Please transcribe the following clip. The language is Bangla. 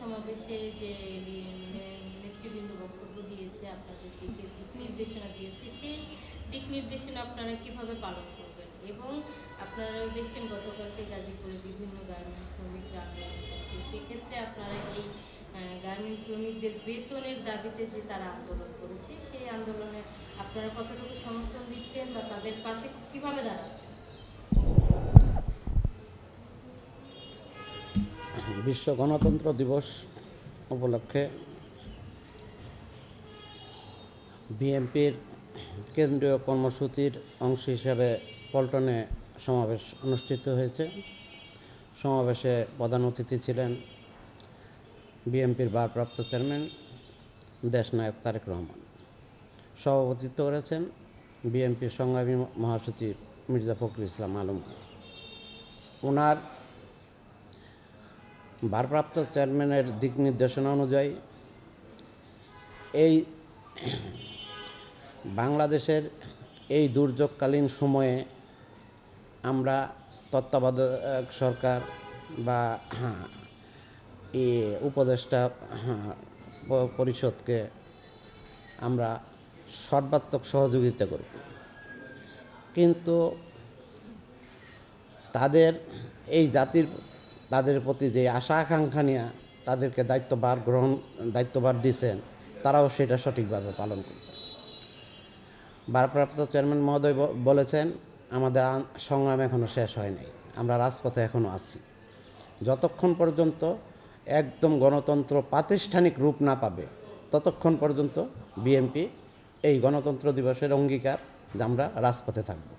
সমাবেশে যে নেতৃবৃন্দ বক্তব্য দিয়েছে, আপনাদের দিক নির্দেশনা দিয়েছে, সেই দিক নির্দেশনা আপনারা কিভাবে পালন করবেন? এবং আপনারাও দেখছেন গতকালকে গাজীপুরে বিভিন্ন গার্মেন্টস শ্রমিকরা আন্দোলন করছে, সেক্ষেত্রে আপনারা এই গার্মেন্টস শ্রমিকদের বেতনের দাবিতে যে তারা আন্দোলন করেছে, সেই আন্দোলনে আপনারা কতটুকু সমর্থন দিচ্ছেন বা তাদের পাশে কিভাবে দাঁড়াচ্ছেন? বিশ্ব গণতন্ত্র দিবস উপলক্ষে বিএনপির কেন্দ্রীয় কর্মসূচির অংশ হিসাবে পল্টনে সমাবেশ অনুষ্ঠিত হয়েছে। সমাবেশে প্রধান অতিথি ছিলেন বিএনপির ভারপ্রাপ্ত চেয়ারম্যান দেশনায়ক তারেক রহমান। সভাপতিত্ব করেছেন বিএনপির সংগ্রামী মহাসচিব মির্জা ফখরুল ইসলাম আলমগীর। ওনার ভারপ্রাপ্ত চেয়ারম্যানের দিক নির্দেশনা অনুযায়ী এই বাংলাদেশের এই দুর্যোগকালীন সময়ে আমরা তত্ত্বাবধায়ক সরকার বা উপদেষ্টা পরিষদকে আমরা সর্বাত্মক সহযোগিতা করব, কিন্তু এই জাতির তাদের প্রতি যে আশা আকাঙ্ক্ষা নিয়ে তাদেরকে দায়িত্বভার দিয়েছেন, তারাও সেটা সঠিকভাবে পালন করবে। ভারপ্রাপ্ত চেয়ারম্যান মহোদয় বলেছেন, আমাদের সংগ্রাম এখনও শেষ হয় নাই, আমরা রাজপথে এখনও আছি। যতক্ষণ পর্যন্ত একদম গণতন্ত্র প্রাতিষ্ঠানিক রূপ না পাবে, ততক্ষণ পর্যন্ত বিএনপি এই গণতন্ত্র দিবসের অঙ্গীকার যে আমরা রাজপথে থাকব।